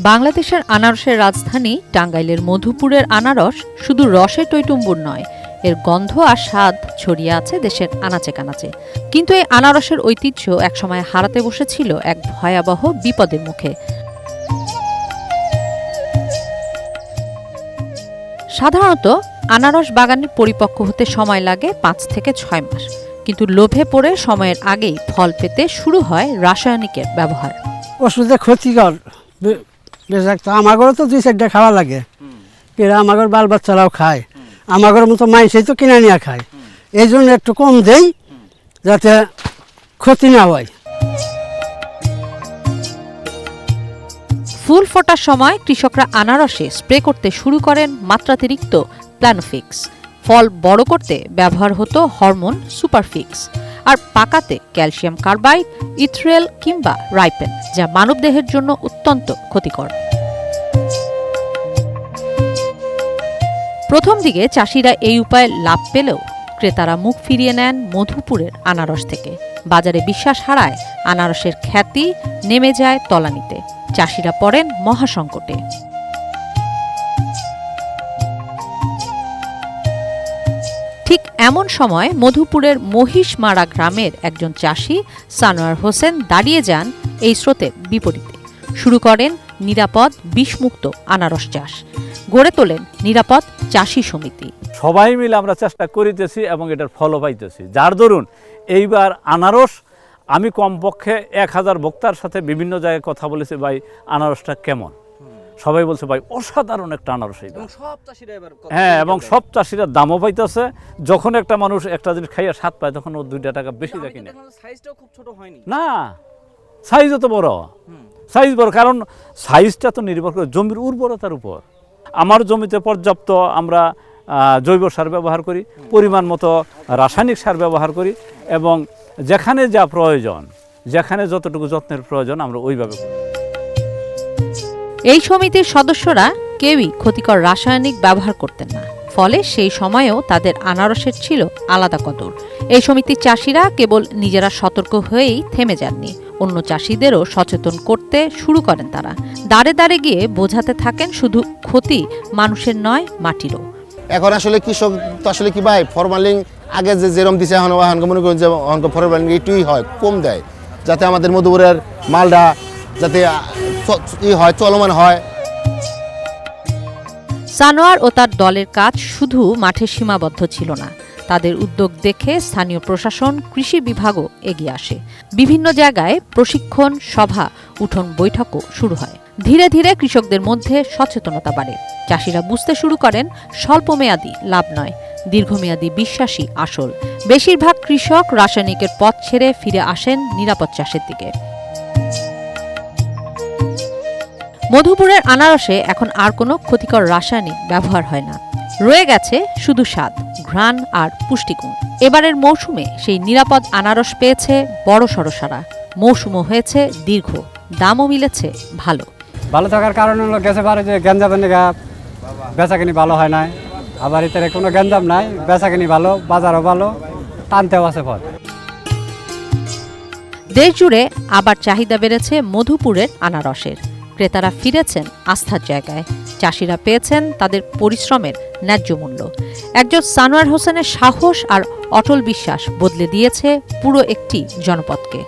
বাংলাদেশের আনারসের রাজধানী টাঙ্গাইলের মধুপুরের আনারস শুধু রসে টইটুম্বুর নয়, এর গন্ধ আর স্বাদ ছড়িয়ে আছে দেশের আনাচে কানাচে। কিন্তু এই আনারসের ঐতিহ্য একসময় হারাতে বসেছিল এক ভয়াবহ বিপদের মুখে। সাধারণত আনারস বাগানে পরিপক্ক হতে সময় লাগে ৫ থেকে ৬ মাস, কিন্তু লোভে পড়ে সময়ের আগেই ফল পেতে শুরু হয় রাসায়নিকের ব্যবহার। ওষুধে ক্ষতিকর আমাগরও তো ২-৪টা খাওয়া লাগে, এরা আমাগর বাল বাচ্চারাও খায়, আমাগর মতো মাইসেই তো কিনে নিয়ে খায়। এই জন্য একটু কম দেই যাতে ক্ষতি না হয়। ফুল ফোটার সময় কৃষকরা আনারসে স্প্রে করতে শুরু করেন মাত্রাতিরিক্ত প্ল্যানোফিক্স। ফল বড় করতে ব্যবহার হতো হরমোন সুপারফিক্স, আর পাকাতে ক্যালসিয়াম কার্বাইড, ইথ্রেল কিংবা রাইপেন, যা মানবদেহের জন্য অত্যন্ত ক্ষতিকর। প্রথম দিকে চাষিরা এই উপায়ে লাভ পেলেও ক্রেতারা মুখ ফিরিয়ে নেন মধুপুরের আনারস থেকে। বাজারে বিশ্বাস হারায়, আনারসের খ্যাতি নেমে যায় তলানিতে, চাষিরা পড়েন মহাসংকটে। ঠিক এমন সময় মধুপুরের মহিষমারা গ্রামের একজন চাষি সানোয়ার হোসেন দাঁড়িয়ে যান এই স্রোতের বিপরীতে। শুরু করেন নিরাপদ বিষমুক্ত আনারস চাষ, গড়ে তোলেন নিরাপদ চাষি সমিতি। সবাই মিলে আমরা চেষ্টা করিতেছি এবং এটার ফলও পাইতেছি, যার দরুন এইবার আনারস আমি কমপক্ষে ১,০০০ ভোক্তার সাথে বিভিন্ন জায়গায় কথা বলেছি, ভাই আনারসটা কেমন। সবাই বলছে ভাই অসাধারণ একটা আনারস। হ্যাঁ, এবং সব চাষিরা দামও পাইতেছে। যখন একটা মানুষ একটা জিনিস খাইয়া স্বাদ পায় তখন ও ২ টাকা বেশি দেখি না। না, সাইজও তো বড়, সাইজ বড়, কারণ সাইজটা তো নির্ভর করে জমির উর্বরতার উপর। আমার জমিতে পর্যাপ্ত আমরা জৈব সার ব্যবহার করি, পরিমাণ মতো রাসায়নিক সার ব্যবহার করি, এবং যেখানে যা প্রয়োজন, যেখানে যতটুকু যত্নের প্রয়োজন আমরা ওইভাবে করি। এই সমিতির সদস্যরা কেউই ক্ষতিকর রাসায়নিক ব্যবহার করতেন না, ফলে সেই সময়েও তাদের আনারসের ছিল আলাদা কদর। এই সমিতির চাষিরা কেবল নিজেরা সতর্ক হয়েই থেমে যাননি, অন্য চাষিদেরও সচেতন করতে শুরু করেন তারা। দাঁড়ে দাঁড়ে গিয়ে বোঝাতে থাকেন শুধু ক্ষতি মানুষের নয়, মাটিরও। এখন আসলে কৃষক তো আসলে কি ভাই ফরমালিন আগে যেরকম দিছে এখন মনে করেন যে ফরমালিন একটুই হয়, কম দেয়, যাতে আমাদের মধুপুরের মালটা যাতে হয়, চলমান হয়। সানোয়ার ও তার দলের কাজ শুধু মাঠে সীমাবদ্ধ ছিল না, তাদের উদ্যোগ দেখে স্থানীয় প্রশাসন, কৃষি বিভাগও এগিয়ে আসে। বিভিন্ন জায়গায় প্রশিক্ষণ সভা, উঠোন বৈঠকও শুরু হয়। ধীরে ধীরে কৃষকদের মধ্যে সচেতনতা বাড়ে। চাষিরা বুঝতে শুরু করেন স্বল্পমেয়াদী লাভ নয়, দীর্ঘমেয়াদী বিশ্বাসী আসল। বেশিরভাগ কৃষক রাসায়নিকের পথ ছেড়ে ফিরে আসেন নিরাপদ চাষের দিকে। মধুপুরের আনারসে এখন আর কোনো ক্ষতিকর রাসায়নিক ব্যবহার হয় না, রয়ে গেছে শুধু স্বাদ, ঘ্রাণ আর পুষ্টিগুণ। এবারের মৌসুমে সেই নিরাপদ আনারস পেয়েছে বড় সড় সারা। মৌসুমও হয়েছে দীর্ঘ, দামও মিলেছে ভালো। ভালো থাকার কারণ হলো গেছে পারে যে গ্যাঞ্জামের নিগা বেচাকিনি ভালো হয় নাই, আবার এতে কোনো গ্যাঞ্জাম নাই, বেচাকিনি ভালো, বাজারও ভালো, টানতেও আছে ফল। দেশ জুড়ে আবার চাহিদা বেড়েছে মধুপুরের আনারসের। ক্রেতারা ফিরেছেন আস্থার জায়গায়, চাষিরা পেয়েছেন তাদের পরিশ্রমের ন্যায্য মূল্য। একজন সানোয়ার হোসেনের সাহস আর অটল বিশ্বাস বদলে দিয়েছে পুরো একটি জনপদকে।